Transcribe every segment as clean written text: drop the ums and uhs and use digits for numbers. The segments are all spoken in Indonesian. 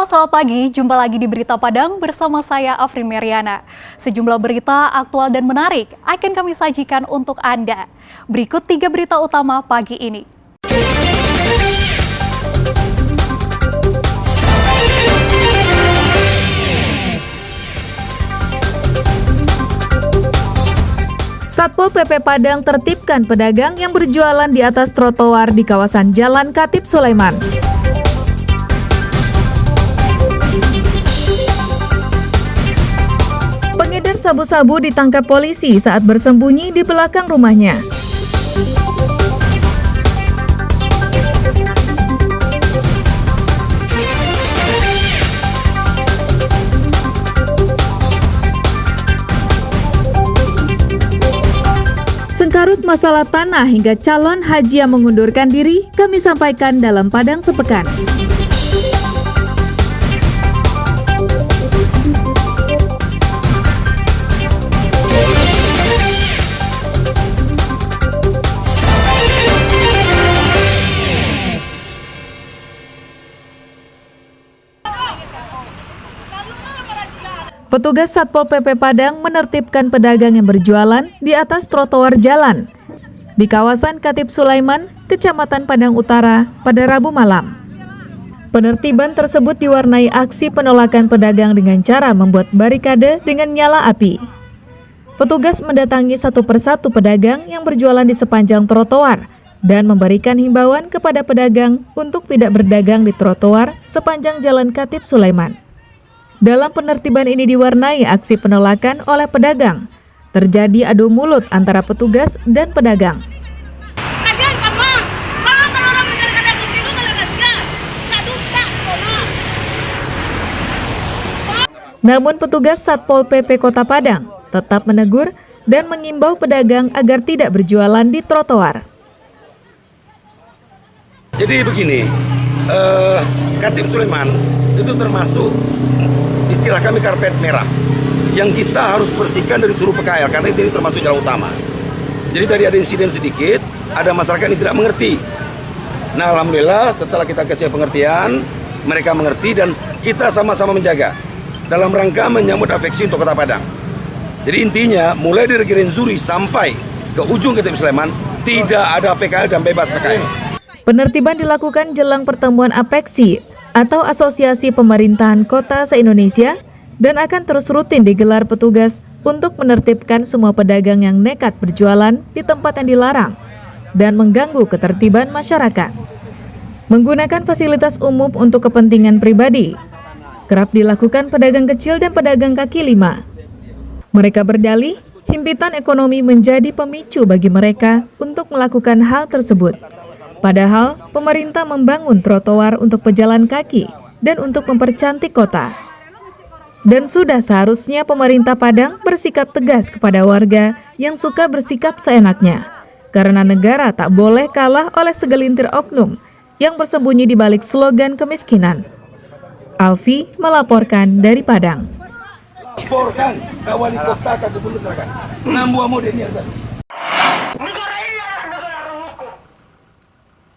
Halo, selamat pagi. Jumpa lagi di Berita Padang bersama saya Afri Meriana. Sejumlah berita aktual dan menarik akan kami sajikan untuk Anda. Berikut 3 berita utama pagi ini. Satpol PP Padang tertibkan pedagang yang berjualan di atas trotoar di kawasan Jalan Khatib Sulaiman. Pengedar sabu-sabu ditangkap polisi saat bersembunyi di belakang rumahnya. Sengkarut masalah tanah hingga calon haji yang mengundurkan diri kami sampaikan dalam Padang Sepekan. Petugas Satpol PP Padang menertibkan pedagang yang berjualan di atas trotoar jalan di kawasan Khatib Sulaiman, Kecamatan Padang Utara pada Rabu malam. Penertiban tersebut diwarnai aksi penolakan pedagang dengan cara membuat barikade dengan nyala api. Petugas mendatangi satu persatu pedagang yang berjualan di sepanjang trotoar dan memberikan himbauan kepada pedagang untuk tidak berdagang di trotoar sepanjang Jalan Khatib Sulaiman. Dalam penertiban ini diwarnai aksi penolakan oleh pedagang. Terjadi adu mulut antara petugas dan pedagang. Namun petugas Satpol PP Kota Padang tetap menegur dan mengimbau pedagang agar tidak berjualan di trotoar. Jadi begini, Khatib Sulaiman itu termasuk istilah kami karpet merah yang kita harus bersihkan dari seluruh PKL karena ini termasuk jalan utama. Jadi tadi ada insiden sedikit, ada masyarakat yang tidak mengerti. Nah, alhamdulillah setelah kita kasih pengertian, mereka mengerti dan kita sama-sama menjaga dalam rangka menyambut afeksi untuk Kota Padang. Jadi intinya mulai dari Gerenzuri sampai ke ujung Khatib Sulaiman tidak ada PKL dan bebas PKL. Penertiban dilakukan jelang pertemuan APEKSI atau Asosiasi Pemerintahan Kota se-Indonesia dan akan terus rutin digelar petugas untuk menertibkan semua pedagang yang nekat berjualan di tempat yang dilarang dan mengganggu ketertiban masyarakat. Menggunakan fasilitas umum untuk kepentingan pribadi kerap dilakukan pedagang kecil dan pedagang kaki lima. Mereka berdalih himpitan ekonomi menjadi pemicu bagi mereka untuk melakukan hal tersebut. Padahal, pemerintah membangun trotoar untuk pejalan kaki dan untuk mempercantik kota. Dan sudah seharusnya pemerintah Padang bersikap tegas kepada warga yang suka bersikap seenaknya. Karena negara tak boleh kalah oleh segelintir oknum yang bersembunyi di balik slogan kemiskinan. Alfi melaporkan dari Padang. Laporkan ke wali kota, ke gubernur silakan. Nambuah mode ini yang tadi.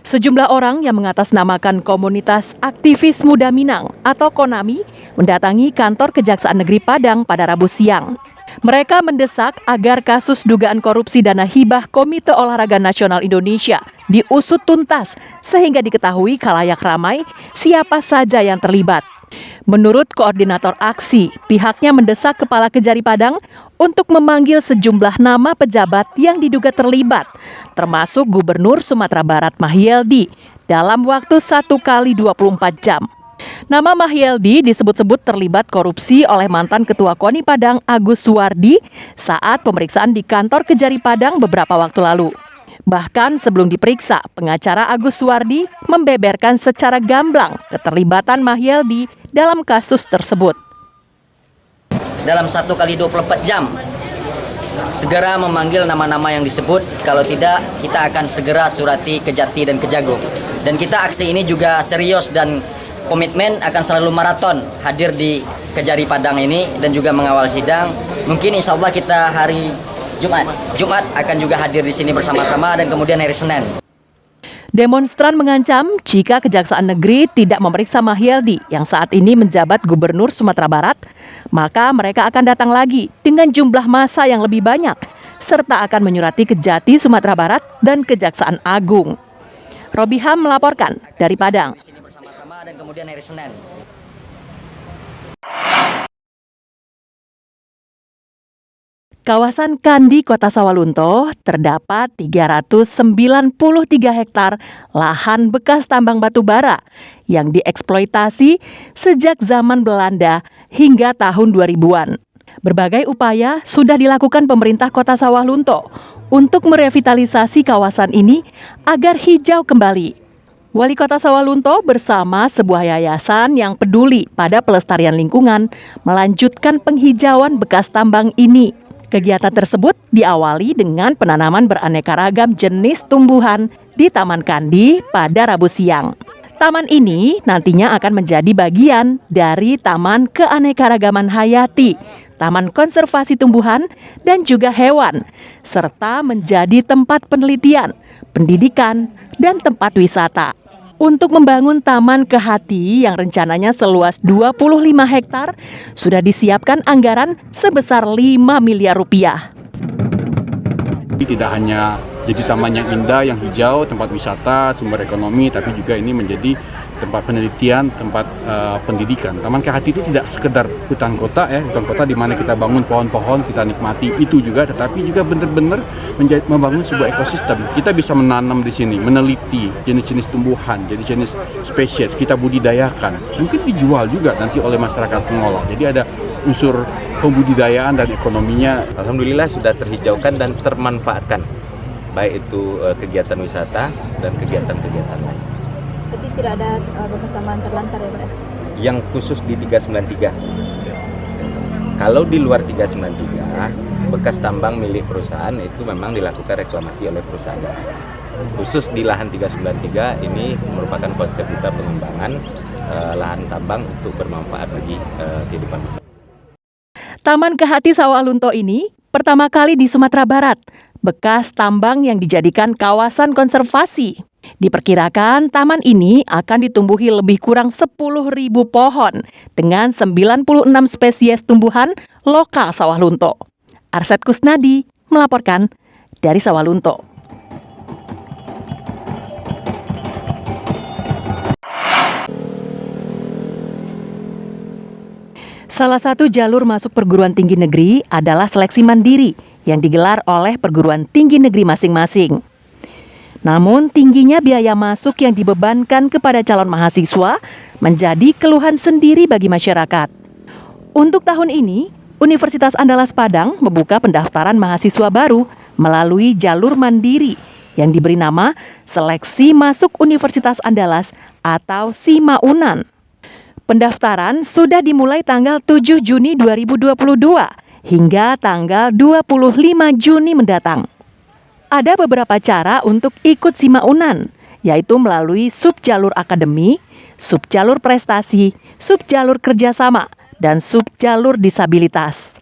Sejumlah orang yang mengatasnamakan komunitas aktivis muda Minang atau KONAMI mendatangi kantor Kejaksaan Negeri Padang pada Rabu siang. Mereka mendesak agar kasus dugaan korupsi dana hibah Komite Olahraga Nasional Indonesia diusut tuntas sehingga diketahui khalayak ramai siapa saja yang terlibat. Menurut koordinator aksi, pihaknya mendesak Kepala Kejari Padang untuk memanggil sejumlah nama pejabat yang diduga terlibat, termasuk Gubernur Sumatera Barat Mahyeldi, dalam waktu 1 kali 24 jam. Nama Mahyeldi disebut-sebut terlibat korupsi oleh mantan Ketua KONI Padang Agus Suwardi saat pemeriksaan di kantor Kejari Padang beberapa waktu lalu. Bahkan sebelum diperiksa, pengacara Agus Suwardi membeberkan secara gamblang keterlibatan Mahyeldi dalam kasus tersebut. Dalam 1 kali 24 jam, segera memanggil nama-nama yang disebut. Kalau tidak, kita akan segera surati Kejati dan Kejagung. Dan kita aksi ini juga serius dan komitmen akan selalu maraton hadir di Kejari Padang ini dan juga mengawal sidang. Mungkin insya Allah kita hari Jumat akan juga hadir di sini bersama-sama dan kemudian hari Senin. Demonstran mengancam jika Kejaksaan Negeri tidak memeriksa Mahyildi yang saat ini menjabat Gubernur Sumatera Barat, maka mereka akan datang lagi dengan jumlah massa yang lebih banyak, serta akan menyurati Kejati Sumatera Barat dan Kejaksaan Agung. Robiham melaporkan dari Padang. Di sini bersama-sama dan kemudian hari Senin. Kawasan Kandi, Kota Sawalunto, terdapat 393 hektar lahan bekas tambang batu bara yang dieksploitasi sejak zaman Belanda hingga tahun 2000-an. Berbagai upaya sudah dilakukan pemerintah Kota Sawalunto untuk merevitalisasi kawasan ini agar hijau kembali. Wali Kota Sawalunto bersama sebuah yayasan yang peduli pada pelestarian lingkungan melanjutkan penghijauan bekas tambang ini. Kegiatan tersebut diawali dengan penanaman beraneka ragam jenis tumbuhan di Taman Kandi pada Rabu siang. Taman ini nantinya akan menjadi bagian dari Taman Keanekaragaman Hayati, Taman Konservasi Tumbuhan dan juga Hewan, serta menjadi tempat penelitian, pendidikan, dan tempat wisata. Untuk membangun Taman Kehati yang rencananya seluas 25 hektar, sudah disiapkan anggaran sebesar 5 miliar rupiah. Tidak hanya jadi taman yang indah, yang hijau, tempat wisata, sumber ekonomi, tapi juga ini menjadi tempat penelitian, tempat pendidikan. Taman Kehati itu tidak sekedar hutan kota hutan kota di mana kita bangun pohon-pohon, kita nikmati itu juga, tetapi juga benar-benar membangun sebuah ekosistem. Kita bisa menanam di sini, meneliti jenis-jenis tumbuhan, jenis spesies, kita budidayakan. Mungkin dijual juga nanti oleh masyarakat pengolah. Jadi ada unsur pembudidayaan dan ekonominya. Alhamdulillah sudah terhijaukan dan termanfaatkan, baik itu kegiatan wisata dan kegiatan-kegiatan lain. Berarti tidak ada bekas tambahan terlantar ya Pak? Yang khusus di 393. Kalau di luar 393, bekas tambang milik perusahaan itu memang dilakukan reklamasi oleh perusahaan. Khusus di lahan 393 ini merupakan konsep kita pengembangan lahan tambang untuk bermanfaat bagi kehidupan masyarakat. Taman Kehati Sawalunto ini pertama kali di Sumatera Barat, bekas tambang yang dijadikan kawasan konservasi. Diperkirakan taman ini akan ditumbuhi lebih kurang 10.000 pohon dengan 96 spesies tumbuhan lokal Sawalunto. Arset Kusnadi melaporkan dari Sawalunto. Salah satu jalur masuk perguruan tinggi negeri adalah seleksi mandiri yang digelar oleh perguruan tinggi negeri masing-masing. Namun tingginya biaya masuk yang dibebankan kepada calon mahasiswa menjadi keluhan sendiri bagi masyarakat. Untuk tahun ini, Universitas Andalas Padang membuka pendaftaran mahasiswa baru melalui jalur mandiri yang diberi nama Seleksi Masuk Universitas Andalas atau SIMA-UNAN. Pendaftaran sudah dimulai tanggal 7 Juni 2022 hingga tanggal 25 Juni mendatang. Ada beberapa cara untuk ikut SIMA-UNAN, yaitu melalui subjalur akademi, subjalur prestasi, subjalur kerjasama, dan subjalur disabilitas.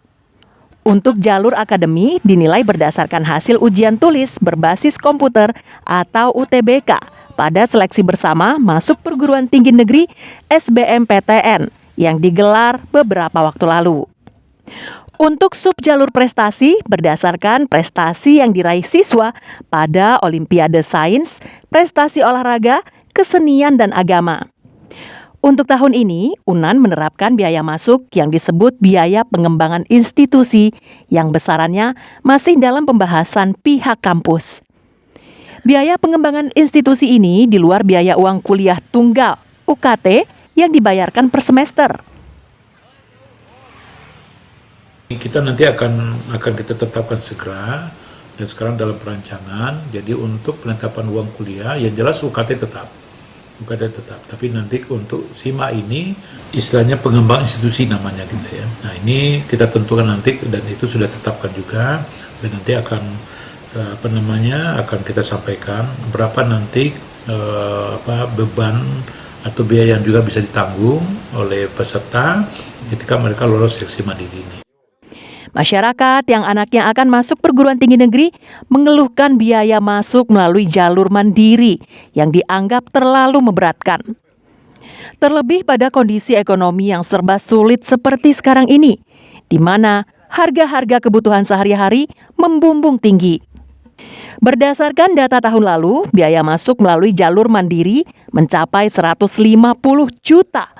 Untuk jalur akademi dinilai berdasarkan hasil ujian tulis berbasis komputer atau UTBK pada seleksi bersama masuk perguruan tinggi negeri SBMPTN yang digelar beberapa waktu lalu. Untuk subjalur prestasi berdasarkan prestasi yang diraih siswa pada Olimpiade Sains, prestasi olahraga, kesenian, dan agama. Untuk tahun ini, UNAN menerapkan biaya masuk yang disebut biaya pengembangan institusi yang besarannya masih dalam pembahasan pihak kampus. Biaya pengembangan institusi ini di luar biaya uang kuliah tunggal (UKT) yang dibayarkan per semester. Kita nanti akan kita tetapkan segera dan sekarang dalam perancangan. Jadi untuk penetapan uang kuliah yang jelas UKT tetap, tapi nanti untuk SIMA ini istilahnya pengembang institusi namanya gitu ya. Nah ini kita tentukan nanti dan itu sudah tetapkan juga dan nanti akan akan kita sampaikan berapa nanti beban atau biaya yang juga bisa ditanggung oleh peserta ketika mereka lolos seleksi mandiri ini. Masyarakat yang anaknya akan masuk perguruan tinggi negeri mengeluhkan biaya masuk melalui jalur mandiri yang dianggap terlalu memberatkan. Terlebih pada kondisi ekonomi yang serba sulit seperti sekarang ini, di mana harga-harga kebutuhan sehari-hari membumbung tinggi. Berdasarkan data tahun lalu, biaya masuk melalui jalur mandiri mencapai 150 juta.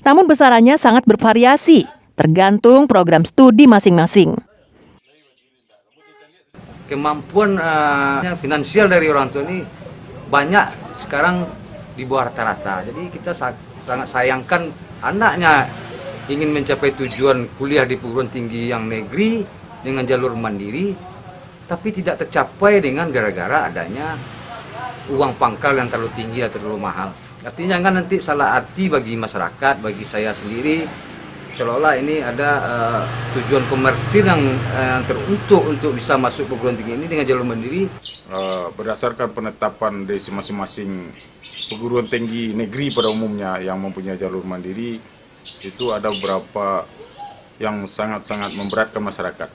Namun besarannya sangat bervariasi, tergantung program studi masing-masing. Kemampuan finansial dari orang tua ini banyak sekarang di bawah rata-rata. Jadi kita sangat sayangkan anaknya ingin mencapai tujuan kuliah di perguruan tinggi yang negeri dengan jalur mandiri, tapi tidak tercapai dengan gara-gara adanya uang pangkal yang terlalu tinggi atau terlalu mahal. Artinya kan nanti salah arti bagi masyarakat, bagi saya sendiri, seolah-olah ini ada tujuan komersil yang teruntuk untuk bisa masuk perguruan tinggi ini dengan jalur mandiri. Berdasarkan penetapan dari masing-masing perguruan tinggi negeri pada umumnya yang mempunyai jalur mandiri, itu ada beberapa yang sangat-sangat memberatkan masyarakat.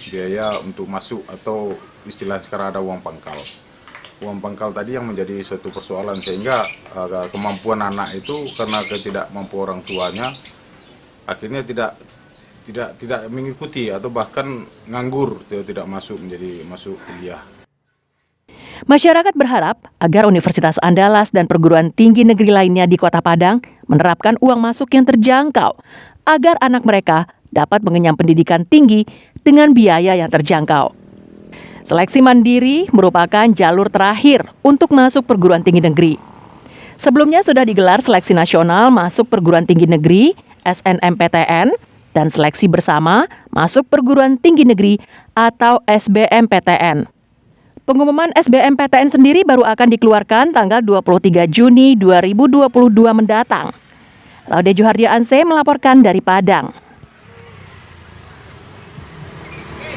Biaya untuk masuk atau istilah sekarang ada uang pangkal. Uang pangkal tadi yang menjadi suatu persoalan, sehingga kemampuan anak itu karena ketidakmampuan orang tuanya akhirnya tidak mengikuti atau bahkan nganggur, tidak masuk kuliah. Masyarakat berharap agar Universitas Andalas dan perguruan tinggi negeri lainnya di Kota Padang menerapkan uang masuk yang terjangkau agar anak mereka dapat mengenyam pendidikan tinggi dengan biaya yang terjangkau. Seleksi mandiri merupakan jalur terakhir untuk masuk perguruan tinggi negeri. Sebelumnya sudah digelar seleksi nasional masuk perguruan tinggi negeri (SNMPTN) dan seleksi bersama masuk perguruan tinggi negeri atau SBMPTN. Pengumuman SBMPTN sendiri baru akan dikeluarkan tanggal 23 Juni 2022 mendatang. Laude Juhardio Anse melaporkan dari Padang.